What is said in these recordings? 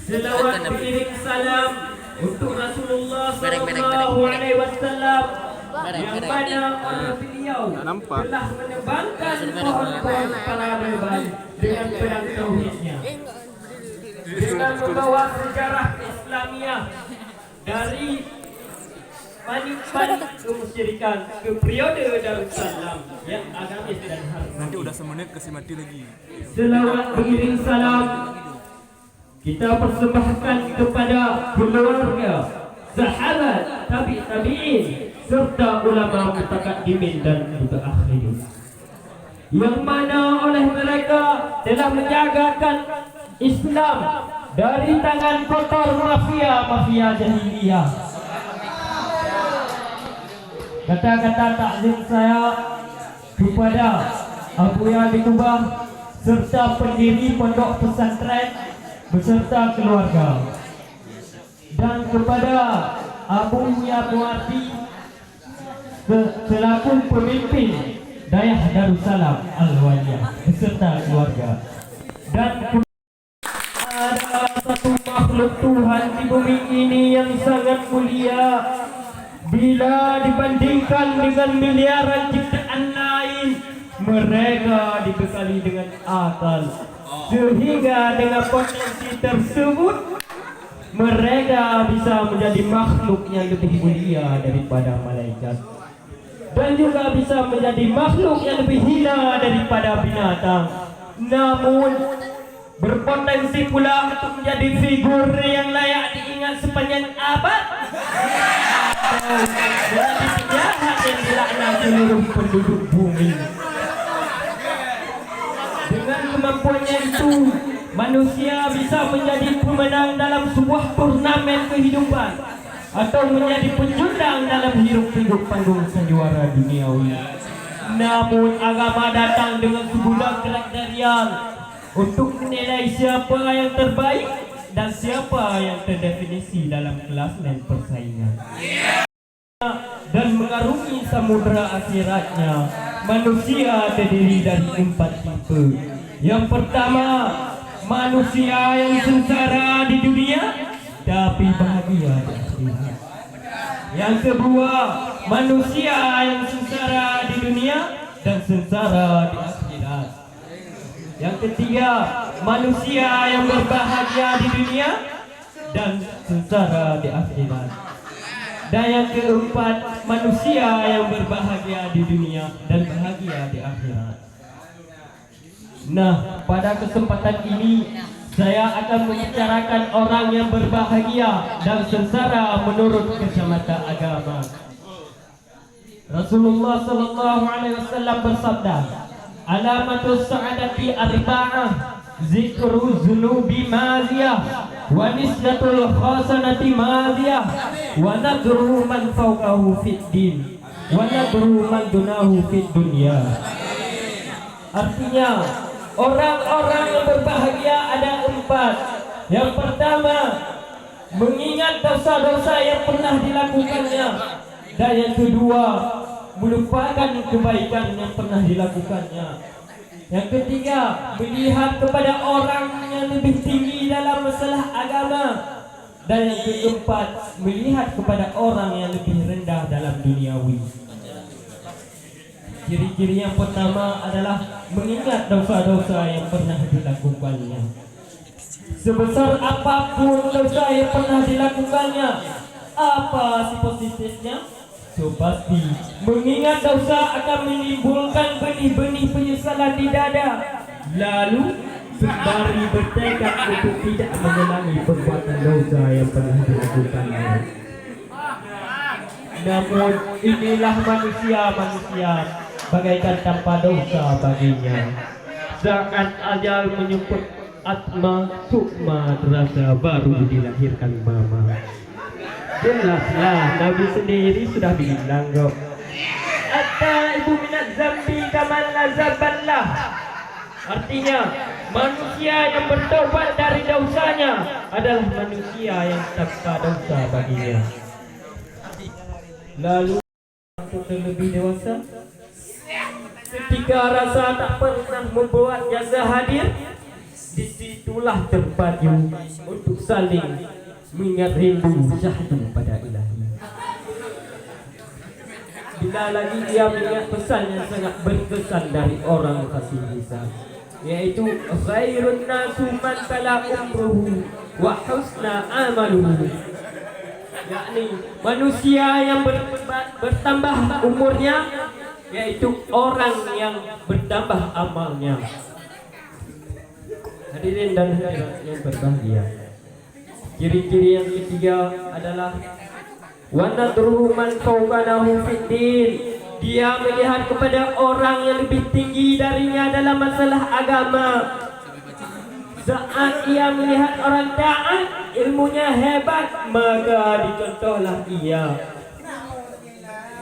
Selawat beriring salam untuk Rasulullah Sallallahu Alaihi Wasallam yang mana oleh beliau telah menebangkan pohon-pohon penghabiban dengan pedang tauhidnya, dengan membawa sejarah Islamiah dari panik-panik kemusyrikan ke periode Darussalam yang agamis dan harmonis. Nanti udah semenit kasih mati lagi. Selawat beriring salam kita persembahkan kepada keluarga, sahabat, tabi'in serta ulama mutaqaddimin dan mutaakhirin yang mana oleh mereka telah menjagakan Islam dari tangan kotor mafia jahiliyah. Kata-kata takzim saya kepada Abu Yadi Kubah serta pendiri pondok pesantren beserta keluarga, dan kepada Abu Yabuati selaku pemimpin Dayah Darussalam Al-Waliyah beserta keluarga, dan ada satu makhluk Tuhan di bumi ini yang sangat mulia bila dibandingkan dengan miliaran ciptaan lain. Mereka dibekali dengan akal, sehingga dengan potensi tersebut mereka bisa menjadi makhluk yang lebih mulia daripada malaikat, dan juga bisa menjadi makhluk yang lebih hina daripada binatang. Namun berpotensi pula untuk menjadi figur yang layak diingat sepanjang abad, atau menjadi penjahat yang dilaknat seluruh penduduk bumi. Dengan kemampuannya itu, manusia bisa menjadi pemenang dalam sebuah turnamen kehidupan, atau menjadi pencundang dalam hiruk-pikuk panggung sandiwara duniawi. Namun agama datang dengan segudang kriteria untuk menilai siapa yang terbaik dan siapa yang terdefinisi dalam kelas dan persaingan. Dan mengarungi samudera akhiratnya, manusia terdiri dari 4 tipe. Yang pertama, manusia yang sengsara di dunia tapi bahagia di akhirat. Yang kedua, manusia yang sengsara di dunia dan sengsara di akhirat. Yang ketiga, manusia yang berbahagia di dunia dan sengsara di akhirat. Dan yang keempat, manusia yang berbahagia di dunia dan bahagia di akhirat. Nah, pada kesempatan ini saya akan membicarakan orang yang berbahagia dan sengsara menurut kacamata agama. Rasulullah sallallahu alaihi wasallam bersabda, "Alamatus sa'adati arba'ah, zikru zunubi madiyah, wa nisbatul khasanati madiyah, wa nadru man fawqahu fid din, wa nadru man dunahu fid dunya." Artinya, orang-orang yang berbahagia ada 4. Yang pertama, mengingat dosa-dosa yang pernah dilakukannya. Dan yang kedua, melupakan kebaikan yang pernah dilakukannya. Yang ketiga, melihat kepada orang yang lebih tinggi dalam masalah agama. Dan yang keempat, melihat kepada orang yang lebih rendah dalam duniawi. Ciri-ciri yang pertama adalah mengingat dosa-dosa yang pernah dilakukannya. Sebesar apapun dosa yang pernah dilakukannya, apa si positifnya? So pasti mengingat dosa akan menimbulkan benih-benih penyesalan di dada. Lalu sembari bertekad untuk tidak mengulangi perbuatan dosa yang pernah dilakukannya. Namun inilah manusia bagaikan tanpa dosa baginya. Saat ajal menyebut atma sukma terasa baru dilahirkan mama. Jelaslah Nabi sendiri sudah bilang kok, "Atta ibu minat zambi kaman lazaballah." Artinya, manusia yang bertobat dari dosanya adalah manusia yang tanpa dosa baginya. Lalu untuk lebih dewasa, ketika rasa tak pernah membuat jasa hadir disitulah terpadu untuk saling mengingat rindu syahdu pada ilahi. Bila lagi ia mengingat pesan yang sangat berkesan dari orang kasih lisan, yaitu khairun nasu man tala umruhu wa husna amaluhu, yakni manusia yang bertambah umurnya, yaitu orang yang bertambah amalnya. Hadirin dan hadirat yang berbahagia, ciri-ciri yang ketiga adalah wa nadruhu man fawqanahu fiddin. Dia melihat kepada orang yang lebih tinggi darinya dalam masalah agama. Saat ia melihat orang taat, ilmunya hebat, maka dicontohlah ia.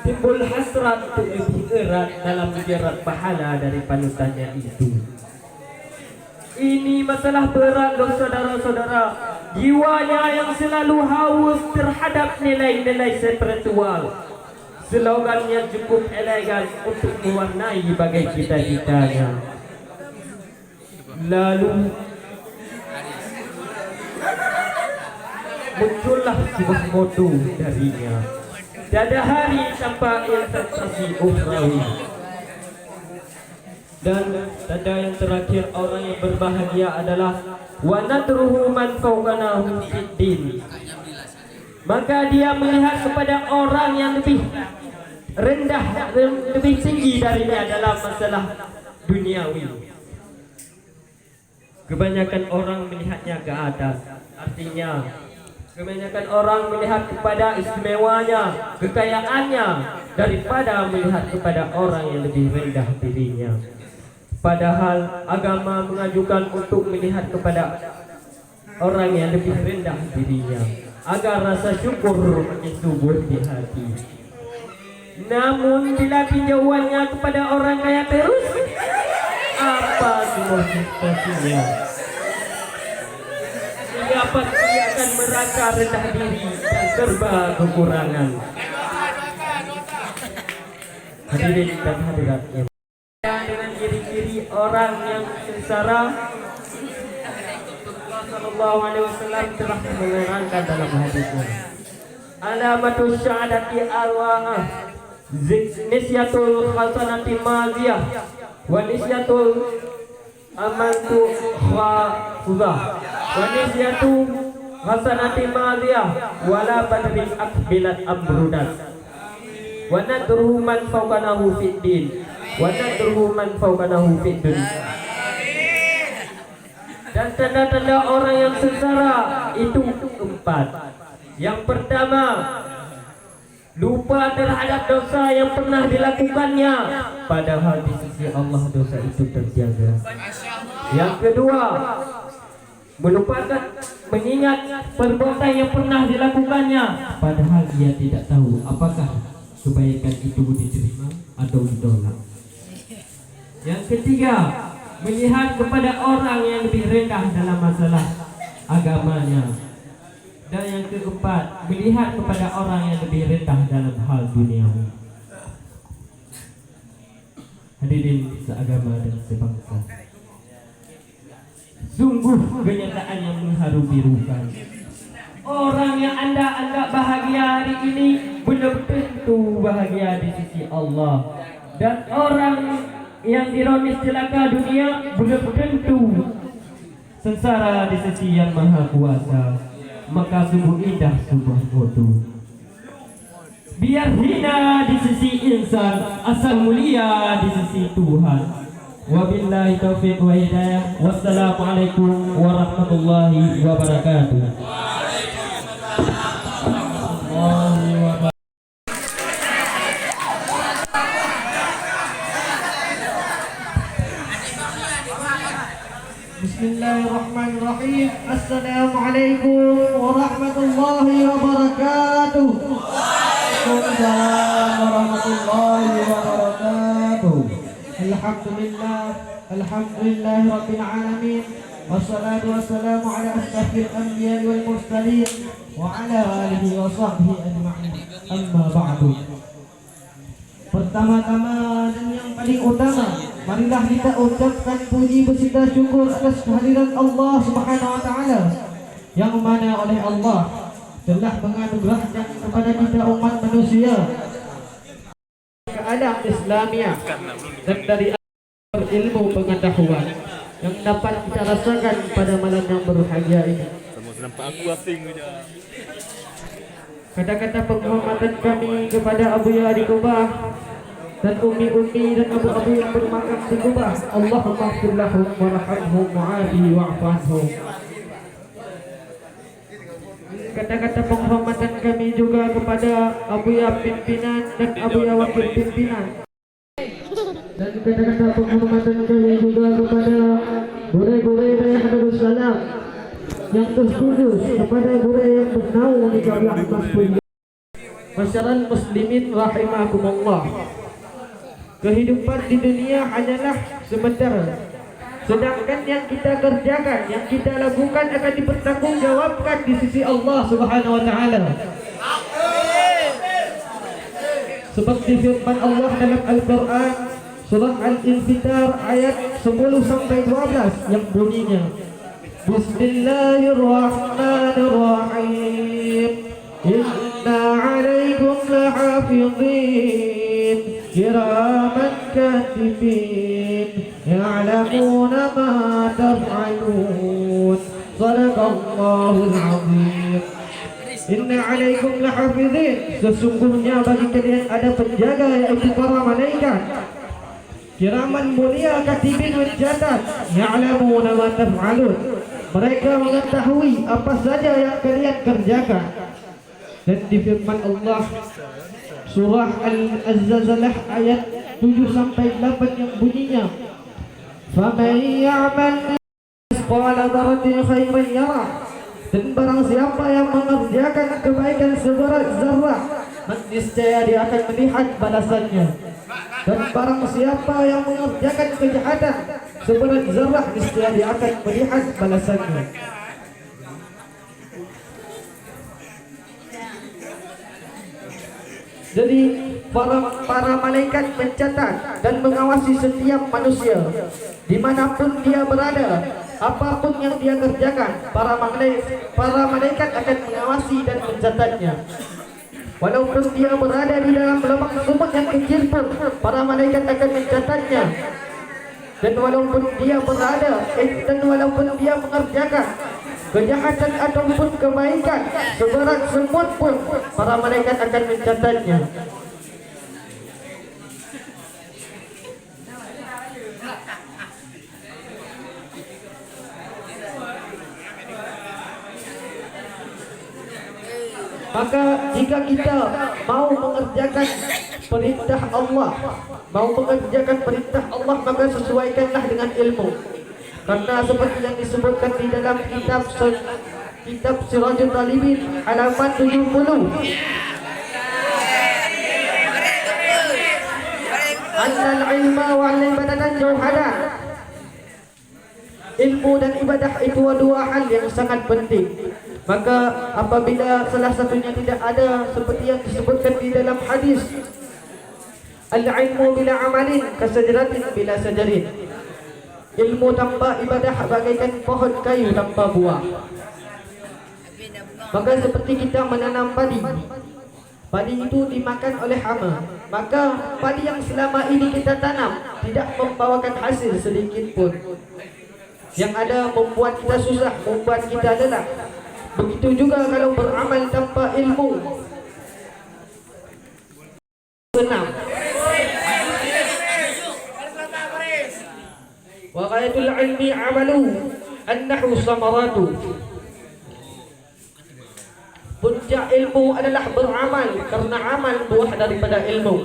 Timbul hasrat untuk lebih erat dalam menjerat pahala dari panutannya itu. Ini masalah berat loh saudara-saudara. Jiwanya yang selalu haus terhadap nilai-nilai spiritual. Slogannya cukup elegan untuk mewarnai bagai cita-citanya. Lalu muncullah sebuah moto darinya. Tiada hari tanpa investasi ukhrawi. Dan tanda yang terakhir orang yang berbahagia adalah wa nadruhu man fawqanahu fiddin. Maka dia melihat kepada orang yang lebih rendah, lebih tinggi darinya dalam masalah duniawi. Kebanyakan orang melihatnya ke atas, artinya kebanyakan orang melihat kepada istimewanya, kekayaannya, daripada melihat kepada orang yang lebih rendah dirinya. Padahal agama mengajukan untuk melihat kepada orang yang lebih rendah dirinya, agar rasa syukur makin subur di hati. Namun bila tinjauannya kepada orang kaya terus, apa semua situasinya? Ia pasti akan merasa rendah diri dan serba kekurangan. Hadirin dan hadirat yang dengan ciri-ciri orang yang sengsara, Sallallahu Alaihi Wasallam telah menerangkan dalam hadisnya, alamatul syahadati arwah nisyatul hasanati maziyah wa nisyatul amantu khafuzah wa nisyatul hasanati maziyah wala badrin akbilat amrudat wa nadruhu man fawqanahu fiddin wa nadruhu man fawqanahu fiddin. Dan tanda-tanda orang yang sengsara itu empat. Yang pertama, lupa terhadap dosa yang pernah dilakukannya, padahal di sisi Allah dosa itu terjaga. Yang kedua, melupakan mengingat perbuatan yang pernah dilakukannya, padahal dia tidak tahu apakah kebaikan itu diterima atau ditolak. Yang ketiga, melihat kepada orang yang lebih rendah dalam masalah agamanya. Dan yang keempat, melihat kepada orang yang lebih rendah dalam hal duniawi. Hadirin seagama dan sebangsa, sungguh kenyataan yang mengharu-birukan. Orang yang anda anggap bahagia hari ini belum tentu bahagia di sisi Allah. Dan orang yang dironis celaka dunia belum tentu sengsara di sisi yang maha kuasa. Maka sungguh indah sebuah foto. Biar hina di sisi insan, asal mulia di sisi Tuhan. Wabillahi taufiq wa hidayah. Wassalamualaikum warahmatullahi wabarakatuh. Bismillahirrahmanirrahim. Assalamualaikum warahmatullahi wabarakatuh. Waalaikumsalam warahmatullahi wabarakatuh. Alhamdulillah rabbil alamin. Wassalatu wassalamu ala asyrafil anbiya'i wal mursalin wa ala alihi wa sahbihi ajma'in. Amma ba'du. Pertama-tama dan yang paling utama, marilah kita ucapkan puji beserta syukur atas kehadiran Allah Subhanahu wa taala yang mana oleh Allah telah menganugerahkan kepada kita umat manusia keadaan Islamiah dan dari ilmu pengetahuan yang dapat kita rasakan pada malam yang berbahagia ini. Sama nampak aku asing je. Kata-kata penghormatan kami kepada Abu Ya di Kubah dan Umi dan Abu yang bermakam di Kubah. Allahumma ighfir lahum warhamhum wa'afihi wa'fu anhum. Kata-kata penghormatan kami juga kepada Abu Ya pimpinan dan Abu Ya wakil pimpinan. Dan kata-kata penghormatan kami juga kepada guru-guru dari Hadarus Salam yang terkhusus kepada guru yang bernaung di Jamiah Masjid. Masyarakat muslimin rahimakumullah. Kehidupan di dunia hanyalah sementara. Sedangkan yang kita kerjakan, yang kita lakukan akan dipertanggungjawabkan di sisi Allah Subhanahu wa taala. Seperti firman Allah dalam Al-Qur'an surah Al-Infitar ayat 10 sampai 12 yang bunyinya Bismillahirrahmanirrahim. Inna 'alaikum lahafizin kiraman katibin ya'lamuna ma taf'alun. Shadaqallahul 'azim. Inna 'alaikum lahafizin, sesungguhnya bagi kalian ada penjaga yaitu para malaikat kiraman mulia katibin mencatat ya'lamuna ma taf'alun. Mereka mengetahui apa saja yang kalian kerjakan. Dan di firman Allah surah Al-Zalzalah ayat 7 sampai 8 yang bunyinya faman ya'mal mithqala dzarratin khairan yarah. Dan barang siapa yang mengerjakan kebaikan seberat zarah, niscaya dia akan melihat balasannya. Dan barang siapa yang mengerjakan kejahatan seberat zarah, niscaya dia akan melihat balasannya. Jadi para malaikat mencatat dan mengawasi setiap manusia dimanapun dia berada, apapun yang dia kerjakan, para malaikat akan mengawasi dan mencatatnya. Walaupun dia berada di dalam lubang sumur yang kecil pun, para malaikat akan mencatatnya. Dan walaupun dia mengerjakan kejahatan ataupun kebaikan seberat semut pun, para malaikat akan mencatatnya. Maka jika kita mau mengerjakan perintah Allah, maka sesuaikanlah dengan ilmu. Karena seperti yang disebutkan di dalam kitab Sirajul Talibin halaman 70, Annal ilma wal ibadatan jauhada. Ilmu dan ibadah itu dua hal yang sangat penting. Maka apabila salah satunya tidak ada, seperti yang disebutkan di dalam hadis, al-ilmu bila amalin kasajaratin bila sajarin. Ilmu tanpa ibadah bagaikan pohon kayu tanpa buah. Maka seperti kita menanam padi, padi itu dimakan oleh hama. Maka padi yang selama ini kita tanam tidak membawakan hasil sedikit pun. Yang ada membuat kita susah, membuat kita lelah. Begitu juga kalau beramal tanpa ilmu. 6. Wa ghayatul ilmi amalu annahu samaratu. Puncak ilmu adalah beramal, karena amal buah daripada ilmu.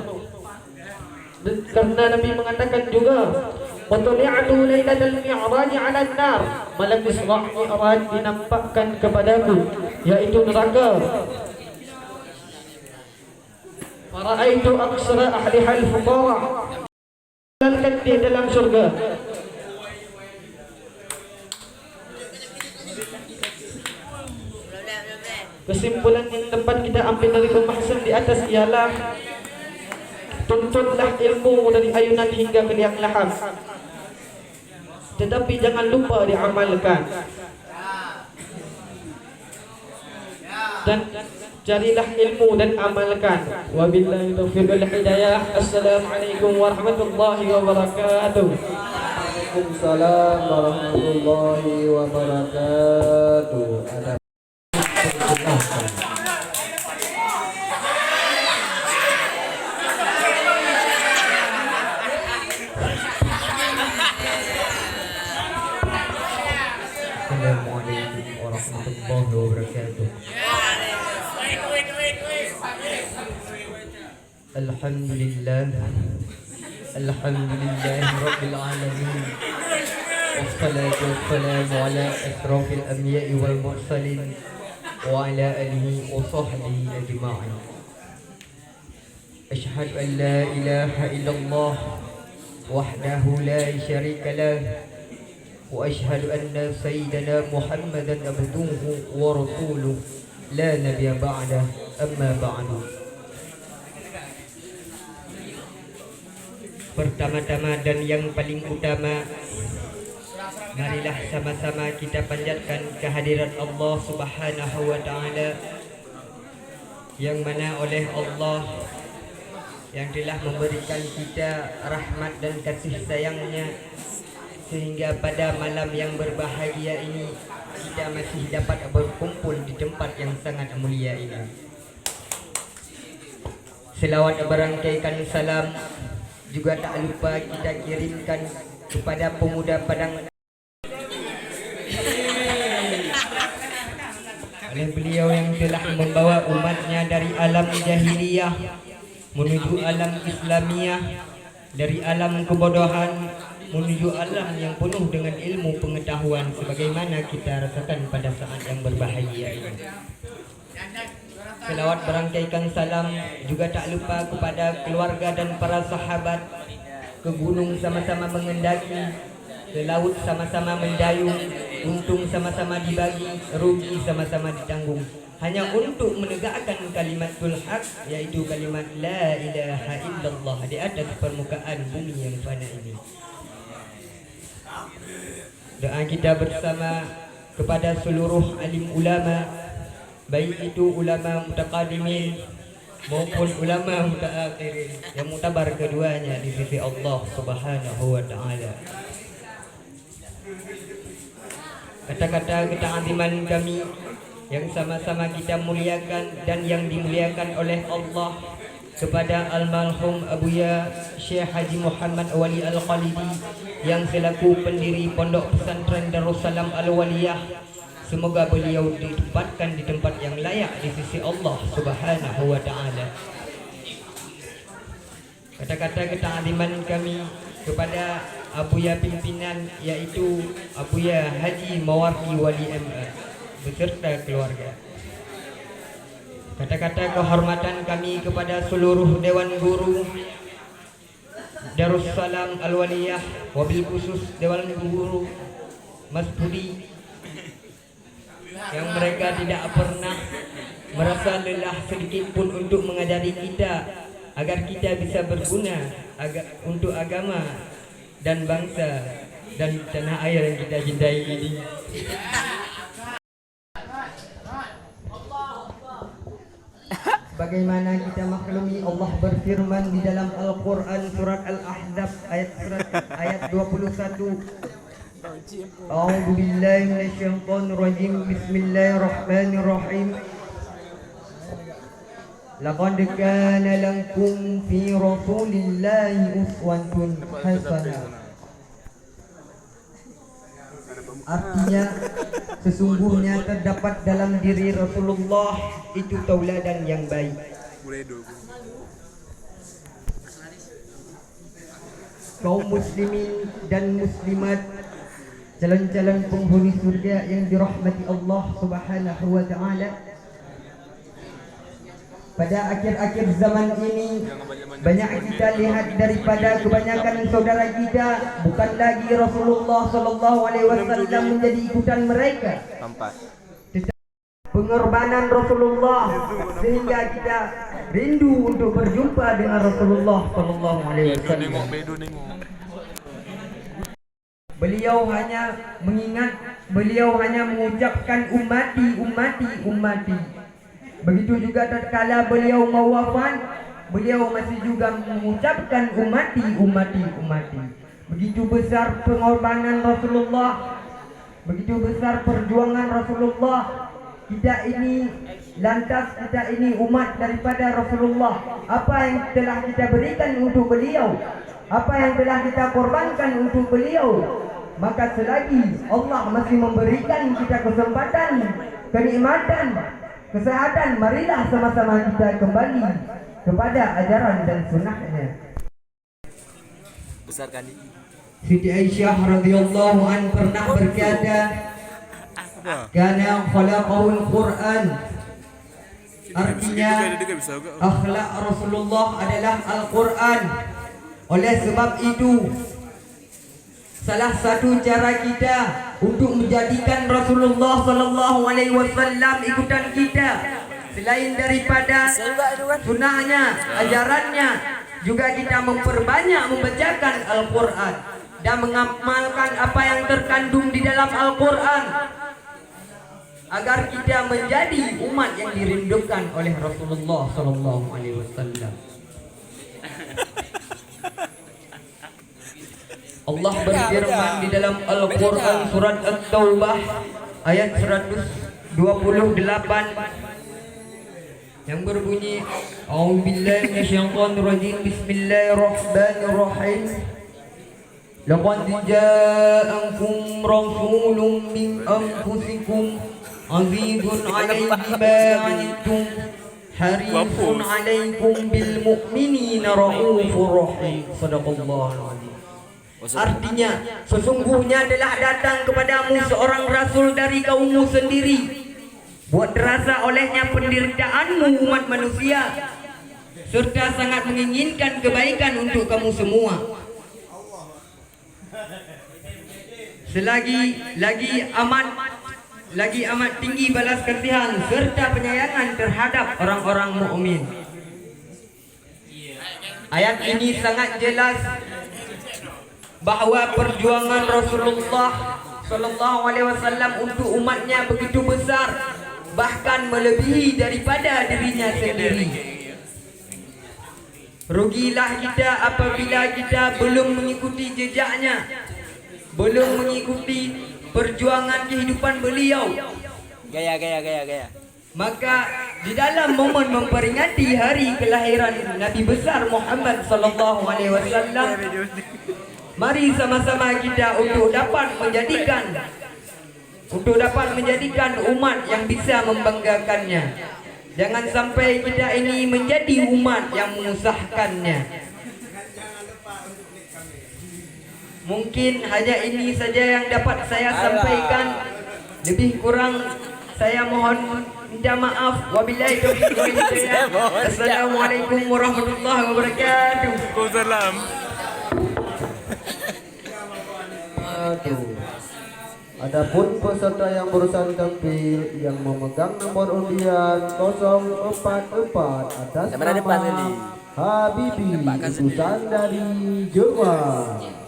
Dan karena Nabi mengatakan juga, "Watali'atu lailatal mi'raj 'ala an-nar." Malam Isra' Mi'raj dinampakkan kepadaku, yaitu neraka. Fara'aitu aksara ahliha al-fuqara. Dan di dalam surga. Kesimpulan yang dapat kita ambil dari pembahasan di atas ialah Tuntutlah ilmu dari ayunan hingga ke liang lahat. Tetapi jangan lupa diamalkan. Dan carilah ilmu dan amalkan. Wabillahi taufiq wal hidayah. Assalamualaikum warahmatullahi wabarakatuh. Waalaikumsalam warahmatullahi wabarakatuh. Ada Assalamualaikum warahmatullahi wabarakatuh. Alhamdulillah Rabbil alamin. Wassalatu wassalamu ala asrafil anbiya'i wal mursalin wa ala alihi wa sahbihi ajma'in. Asyhadu an la ilaha illallah wahdahu la syarika lah wa asyhadu anna sayyidana Muhammadan abduhu wa rasuluh la nabiyya ba'dah, amma ba'du. Pertama-tama dan yang paling utama, marilah sama-sama kita panjatkan kehadiran Allah Subhanahu wa taala, yang mana oleh Allah yang telah memberikan kita rahmat dan kasih sayangnya, sehingga pada malam yang berbahagia ini kita masih dapat berkumpul di tempat yang sangat mulia ini. Selawat berangkaikan salam juga tak lupa kita kirimkan kepada pemuda Padang oleh beliau yang telah membawa umatnya dari alam jahiliyah menuju alam Islamiyah, dari alam kebodohan menuju alam yang penuh dengan ilmu pengetahuan, sebagaimana kita rasakan pada saat yang berbahagia ini. Selawat berangkaikan salam juga tak lupa kepada keluarga dan para sahabat. Ke gunung sama-sama mengendaki, ke laut sama-sama mendayung, untung sama-sama dibagi, rugi sama-sama ditanggung, hanya untuk menegakkan kalimatul haq, yaitu kalimat la ilaha illallah di atas permukaan bumi yang fana ini. Doa kita bersama kepada seluruh alim ulama, baik itu ulama mutaqaddimin maupun ulama mutaakhirin, yang mutabar keduanya di sisi Allah Subhanahu wa taala. Kata-kata keta'ziman kami yang sama-sama kita muliakan dan yang dimuliakan oleh Allah kepada almarhum Abuya Syekh Haji Muhammad Wali Al-Khalidi yang selaku pendiri Pondok Pesantren Darussalam Al-Waliyah. Semoga beliau ditempatkan di tempat yang layak di sisi Allah Subhanahu wa taala. Kata-kata keta'ziman kami kepada Abuya pimpinan, yaitu Abuya Haji Mawardi Wali MA beserta keluarga. Kata-kata kehormatan kami kepada seluruh Dewan Guru Darussalam Al-Waliyah, wabil khusus Dewan Guru Mas Budi, yang mereka tidak pernah merasa lelah sedikit pun untuk mengajari kita agar kita bisa berguna untuk agama dan bangsa dan tanah air yang kita cintai ini. Bagaimana kita maklumi, Allah berfirman di dalam Al-Quran surat Al-Ahzab ayat 21. A'udzu billahi minasyaitonir rajim. Bismillahirrahmanirrahim. Laqad kana lakum fi rasulillahi uswatun hasanah. Artinya, sesungguhnya terdapat dalam diri Rasulullah itu tauladan yang baik. Kaum muslimin dan muslimat, calon-calon penghuni surga yang dirahmati Allah Subhanahu wa taala, pada akhir-akhir zaman ini banyak kita lihat daripada kebanyakan saudara kita bukan lagi Rasulullah sallallahu alaihi wasallam menjadi ikutan mereka, tetapi pengorbanan Rasulullah, sehingga kita rindu untuk berjumpa dengan Rasulullah sallallahu alaihi Bedu nengok, wasallam. bedu nengok. Beliau hanya mengucapkan ummati, ummati, ummati. Begitu juga tatkala beliau mau wafat, beliau masih juga mengucapkan ummati, ummati, ummati. Begitu besar pengorbanan Rasulullah, begitu besar perjuangan Rasulullah. Kita ini umat daripada Rasulullah. Apa yang telah kita berikan untuk beliau, apa yang telah kita korbankan untuk beliau, maka selagi Allah masih memberikan kita kesempatan, kenikmatan, kesehatan, marilah sama-sama kita kembali kepada ajaran dan sunnahnya. Besarkan ini. Siti Aisyah radhiyallahu an pernah berkata, "Kana khalaqahul Quran." Artinya akhlak Rasulullah adalah Al-Quran. Oleh sebab itu, salah satu cara kita untuk menjadikan Rasulullah sallallahu alaihi wasallam ikutan kita, selain daripada sunnahnya, ajarannya, juga kita memperbanyak membacakan Al-Quran dan mengamalkan apa yang terkandung di dalam Al-Quran, agar kita menjadi umat yang dirindukan oleh Rasulullah sallallahu alaihi wasallam. Allah berfirman di dalam Al-Quran surat At-Taubah ayat 128 yang berbunyi, A'udzubillahi minasyaitonirrajim, Bismillahirrahmanirrahim. Laqad ja'akum rasulun min anfusikum azizun 'alaihi ma 'anittum harisun 'alaikum bil mu'minina raufur rahim. Shadaqallahul 'azim. Artinya, sesungguhnya telah datang kepadamu seorang rasul dari kaummu sendiri. Buat terasa olehnya penderitaanmu umat manusia, serta sangat menginginkan kebaikan untuk kamu semua. Lagi amat tinggi balas kasihan serta penyayangan terhadap orang-orang mukmin. Ayat ini sangat jelas bahwa perjuangan Rasulullah sallallahu alaihi wasallam untuk umatnya begitu besar, bahkan melebihi daripada dirinya sendiri. Rugilah kita apabila kita belum mengikuti jejaknya, belum mengikuti perjuangan kehidupan beliau. Gaya. Maka di dalam momen memperingati hari kelahiran Nabi besar Muhammad sallallahu alaihi wasallam, mari sama-sama kita untuk dapat menjadikan umat yang bisa membanggakannya. Jangan sampai kita ini menjadi umat yang mengusahakannya. Mungkin hanya ini saja yang dapat saya sampaikan. Lebih kurang saya mohon minta maaf. Wabillahi taufiq wal hidayah. Assalamualaikum warahmatullahi wabarakatuh. Waalaikumsalam. Adapun peserta yang barusan tampil yang memegang nomor undian 044 atas nama Habibi, utusan dari Jerman.